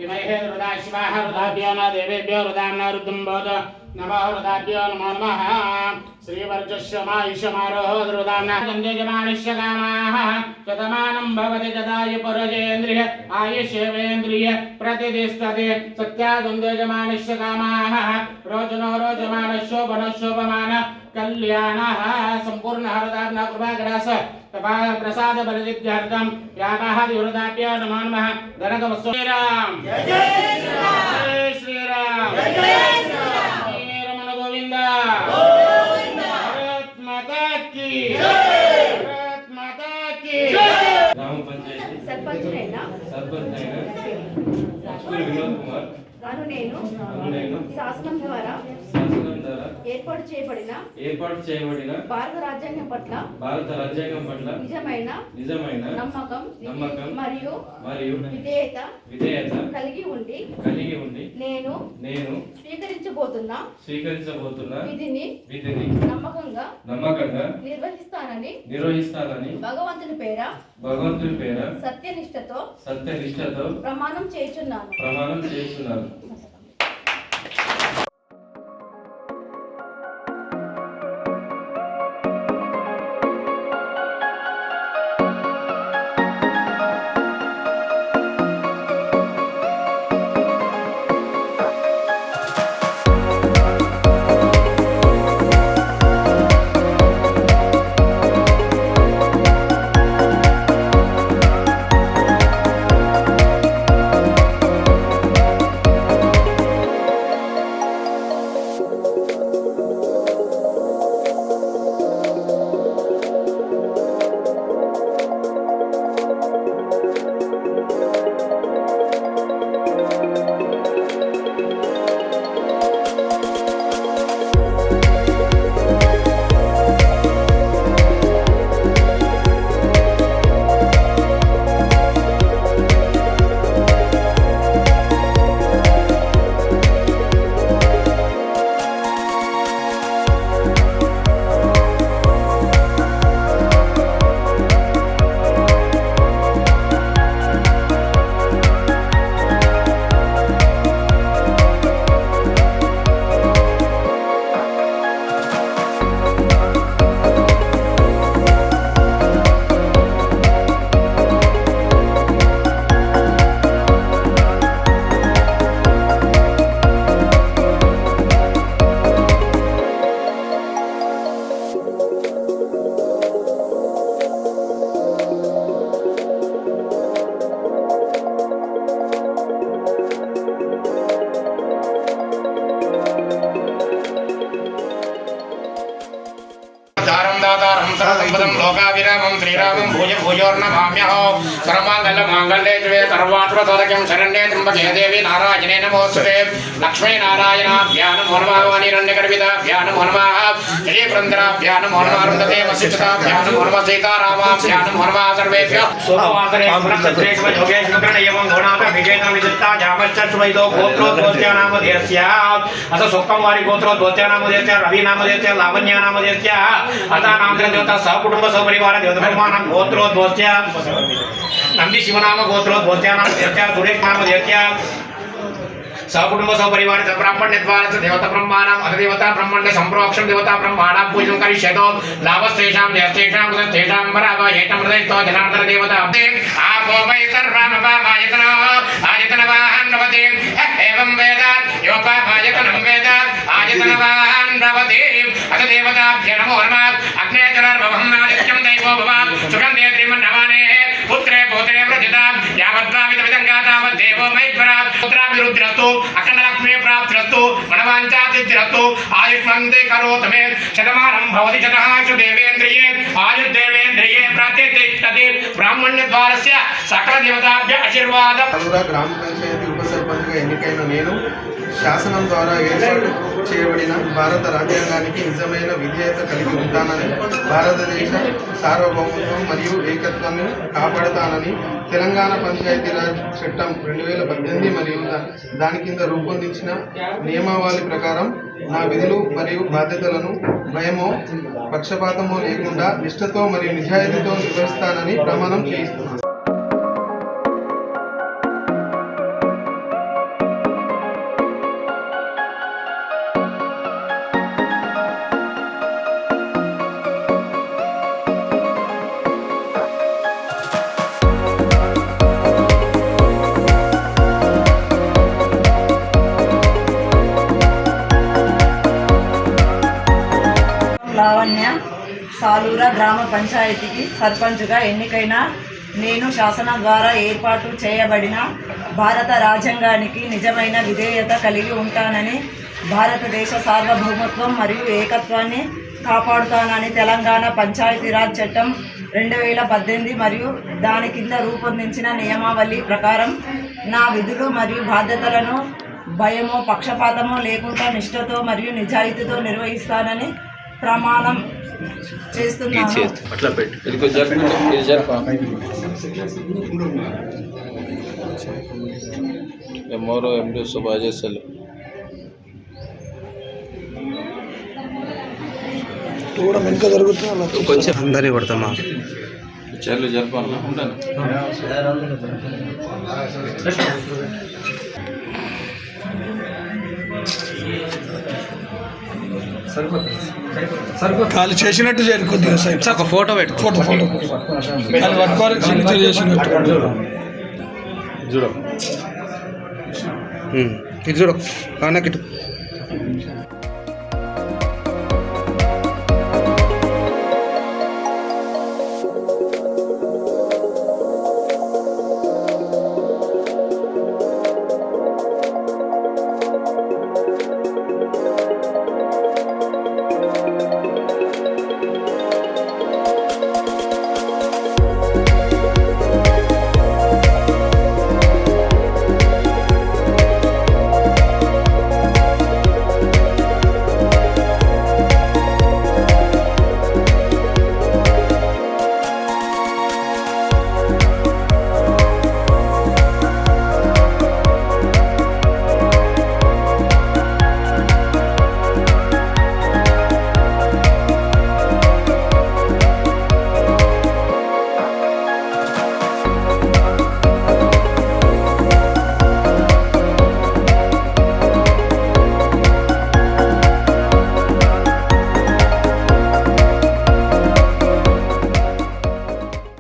इमहे रुदा शिवाः रुदाभ्यो न देवेभ्यो रुदाम्ना रुद्धं बोध नमो रुदाभ्यो नमो नमः श्रीवर्चस्वमायुष्यमारोह रुदाम्ना गन्धेजमानिष्य कामाः शतमानं भवति जदायु पुरुषेन्द्रिय आयुष्येवेन्द्रिय प्रतिष्ठते सत्या गन्धेजमानिष्य कामाः रोचनो रोचमानशोभनशोभमान कल्याणः संपूर्णः रुदाम्ना कृपाकरास प्रसाद बलजिद्यार्थं याकाः विवृदाभ्यो नमो नमः धनकमस्तु श्रीराम जय श्रीराम जय श्रीराम जय श्रीराम रमण गोविंद गोविंद भारत माता की जय भारत माता की जय ग्राम पंचायती सरपंच विनोद कुमार గాను నేను శాసనం ద్వారా ఏర్పాటు చేయబడిన భారత రాజ్యాంగం పట్ల నిజమైన నమ్మకం మరియు విధేయత కలిగి ఉండి నేను స్వీకరించబోతున్న విధిని నమ్మకంగా నిర్వహిస్తానని భగవంతుని పేర సత్యనిష్టతో ప్రమాణం చేయుచున్నాను. लोकाभिरामं श्रीरामं भूय भूयोर्नमाम्यहो सर्वमङ्गलमाङ्गल्ये शिवे सर्वार्थप्रसादकं शरण्ये त्र्यम्बके देवी नारायणे नमोस्तुते लक्ष्मी नारायणाभ्यां नमो नमः वाणीरण्यगर्भिताभ्यां नमो नमः श्रीपुरन्दराभ्यां नमो नमः अरुन्धते वसिष्ठाभ्यां नमो नमः सीतारामाभ्यां नमो नमः सर्वेभ्यो सोमवासरे पुनश्चत्रेष्व योगेश्वरणयवं गुणाभिषेकं विदित्ता जामश्चत्वैतो गोत्रोद्वोत्यानामधेयस्य अथ सुक्कं वारि गोत्रोद्वोत्यानामधेयस्य रविनामधेयस्य लावण्यानामधेयस्य अथ नामदेवता सहकुटुंब सहपरिवार देवतानां गोत्रोद्वोत्य नंदी शिवनाम गोत्रोद्वोत्यानां देवत्या सुरेश नाम देवत्या सहकुटुंब सहपरिवार ब्राह्मण्यद्वारा देवता ब्रह्माणां अधिदेवता ब्रह्मण्य संप्रोक्षं देवता ब्रह्माणां पूजनं करिष्यतो लाभस्तेषां देवतेषां कृतेषां परावयेतं हृदयतो जनार्दन देवता आपो वै सर्वमपामायतनो आयतनवाहं नवति एवं वेद योपामायतनं वेद आयतनवाहं नवति अथ देवताभ्यो नमो नमः अग्ने जलार्भवं नादित्यं दैवो भव सुगन्धे श्रीमन्नवाने पुत्रे पौत्रे प्रथितां यावद्वाविदविदं गातावद् देवो मयित्वरात् पुत्राभिरुद्रस्तु अखण्डलक्ष्मी प्राप्तिरस्तु मनवाञ्छासिद्धिरस्तु आयुष्मन्ते करोतु मे शतमानं भवति शतहाशु देवेन्द्रिये आयुर्देवेन्द्रिये प्रात्यतिष्ठति ब्राह्मण्यद्वारस्य सकल देवताभ्य आशीर्वादं గ్రామ పంచాయతీ ఉప సర్పంచ్గా ఎన్నికైన నేను శాసనం ద్వారా ఏర్పాటు చేయబడిన భారత రాజ్యాంగానికి నిజమైన విధేయత కలిగి ఉంటానని, భారతదేశ సార్వభౌమత్వం మరియు ఏకత్వాన్ని కాపాడుతానని, తెలంగాణ పంచాయతీరాజ్ చట్టం 2018 మరియు దాని కింద రూపొందించిన నియమావళి ప్రకారం నా విధులు మరియు బాధ్యతలను భయమో పక్షపాతమో లేకుండా నిష్ఠతో మరియు నిజాయితీతో నిర్వహిస్తానని ప్రమాణం చేయిస్తున్నాను. సాలూరా గ్రామ పంచాయతీకి సర్పంచ్గా ఎన్నికైన నేను శాసనం ద్వారా ఏర్పాటు చేయబడిన భారత రాజ్యాంగానికి నిజమైన విధేయత కలిగి ఉంటానని, భారతదేశ సార్వభౌమత్వం మరియు ఏకత్వాన్ని కాపాడుతానని తెలంగాణ పంచాయతీరాజ్ చట్టం 2018 మరియు దాని కింద రూపొందించిన నియమావళి ప్రకారం నా విధులు మరియు బాధ్యతలను భయమో పక్షపాతమో లేకుండా నిష్ఠతో మరియు నిజాయితీతో నిర్వహిస్తానని ప్రమాణం చేస్తున్నాను. వెనుక జరుగుతుంది కొంచెం అందరి కొడతామా చర్యలు జరపాలి ఉంటాను. వాళ్ళు చేసినట్టు చేయాలి కొద్దిగా సైడ్ ఒక ఫోటో పెట్టు. ఫోటో వాళ్ళు వర్క్ సిగ్నేచర్ చేసినట్టు చూడ ఇది చూడ నాకు ఇటు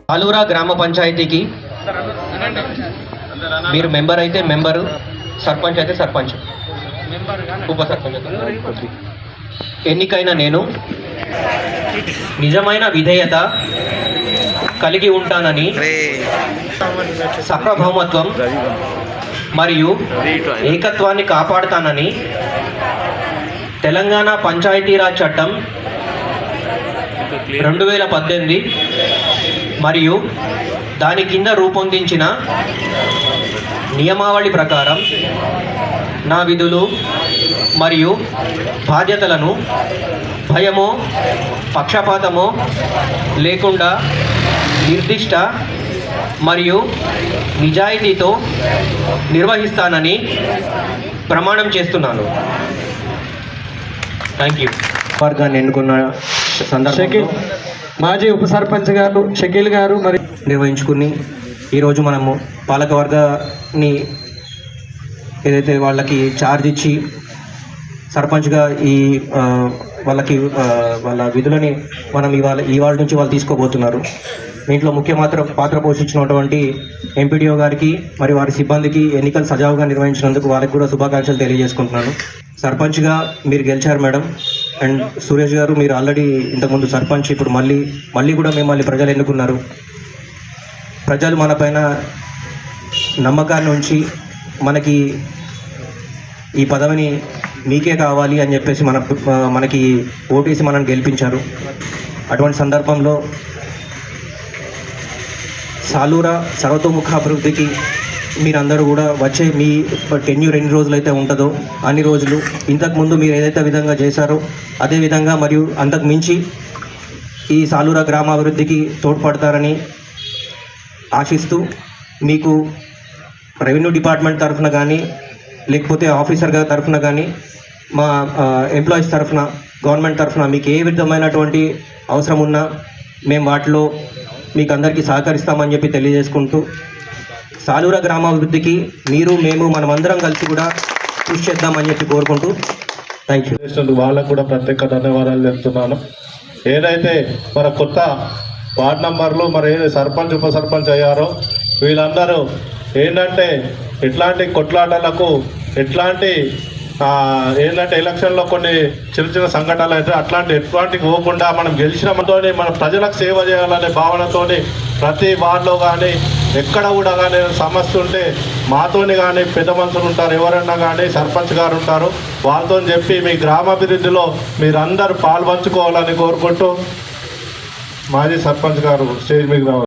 సాలూరా గ్రామ పంచాయతీకి మీరు మెంబర్ అయితే మెంబరు, సర్పంచ్ అయితే సర్పంచ్, ఉప సర్పంచ్ ఎన్నికైన నేను నిజమైన విధేయత కలిగి ఉంటానని, సార్వభౌమత్వం మరియు ఏకత్వాన్ని కాపాడుతానని తెలంగాణ పంచాయతీరాజ్ చట్టం 2018 మరియు దాని కింద రూపొందించిన నియమావళి ప్రకారం నా విధులు మరియు బాధ్యతలను భయమో పక్షపాతమో లేకుండా నిర్దిష్ట మరియు నిజాయితీతో నిర్వహిస్తానని ప్రమాణం చేస్తున్నాను. Thank you. వర్గాన్ని ఎన్నుకున్న సందర్భంలో మాజీ ఉప సర్పంచ్ గారు షకీల్ గారు మరి నిర్వహించుకుని ఈరోజు మనము పాలకవర్గాన్ని ఏదైతే వాళ్ళకి ఛార్జ్ ఇచ్చి సర్పంచ్గా వాళ్ళకి వాళ్ళ విధులని మనం ఇవాళ నుంచి వాళ్ళు తీసుకోబోతున్నారు. దీంట్లో ముఖ్య పాత్ర పోషించినటువంటి ఎంపీడీఓ గారికి మరియు వారి సిబ్బందికి ఎన్నికలు సజావుగా నిర్వహించినందుకు వారికి కూడా శుభాకాంక్షలు తెలియజేసుకుంటున్నాను. సర్పంచ్గా మీరు గెలిచారు మేడం. అండ్ సురేష్ గారు, మీరు ఆల్రెడీ ఇంతకుముందు సర్పంచ్, ఇప్పుడు మళ్ళీ కూడా మిమ్మల్ని ప్రజలు ఎన్నుకున్నారు. ప్రజలు మన పైన నమ్మకాన్ని ఉంచి మనకి ఈ పదవిని మీకే కావాలి అని చెప్పేసి మనకి ఓటేసి మనల్ని గెలిపించారు. అటువంటి సందర్భంలో సాలూరా సర్వతోముఖాభివృద్ధికి మీరందరూ కూడా వచ్చే మీ టెన్యూర్ ఎన్ని రోజులైతే ఉంటుందో అన్ని రోజులు ఇంతకుముందు మీరు ఏదైతే విధంగా చేశారో అదే విధంగా మరియు అంతకు మించి ఈ సాలూరా గ్రామాభివృద్ధికి తోడ్పడతారని ఆశిస్తూ మీకు రెవెన్యూ డిపార్ట్మెంట్ తరఫున కానీ లేకపోతే ఆఫీసర్ గారి తరఫున కానీ మా ఎంప్లాయీస్ తరఫున గవర్నమెంట్ తరఫున మీకు ఏ విధమైనటువంటి అవసరం ఉన్నా మేము వాటిలో మీకు అందరికీ సహకరిస్తామని చెప్పి తెలియజేసుకుంటూ సాలూరా గ్రామాభివృద్ధికి మేము మనమందరం కలిసి కూడా కృషి చేద్దామని చెప్పి కోరుకుంటూ థ్యాంక్ యూ. వాళ్ళకు కూడా ప్రత్యేక ధన్యవాదాలు చెప్తున్నాను. ఏదైతే మన కొత్త వార్డ్ నంబర్లు మరి సర్పంచ్ ఉప సర్పంచ్ అయ్యారో వీళ్ళందరూ ఏంటంటే ఎట్లాంటి కొట్లాటలకు ఎట్లాంటి ఏంటంటే ఎలక్షన్లో కొన్ని చిన్న చిన్న సంఘటనలు అయితే ఎట్లాంటివి పోకుండా మనం గెలిచినతోనే మన ప్రజలకు సేవ చేయాలనే భావనతోని ప్రతి వార్డులో కానీ ఎక్కడ కూడా కానీ సమస్య ఉంటే మాతోని కానీ పెద్ద మనుషులు ఉంటారు, ఎవరన్నా కానీ సర్పంచ్ గారు ఉంటారు, వాళ్ళతో చెప్పి మీ గ్రామాభివృద్ధిలో మీరందరూ పాల్పంచుకోవాలని కోరుకుంటూ మాజీ సర్పంచ్ గారు స్టేజ్ మీకు రావాలి.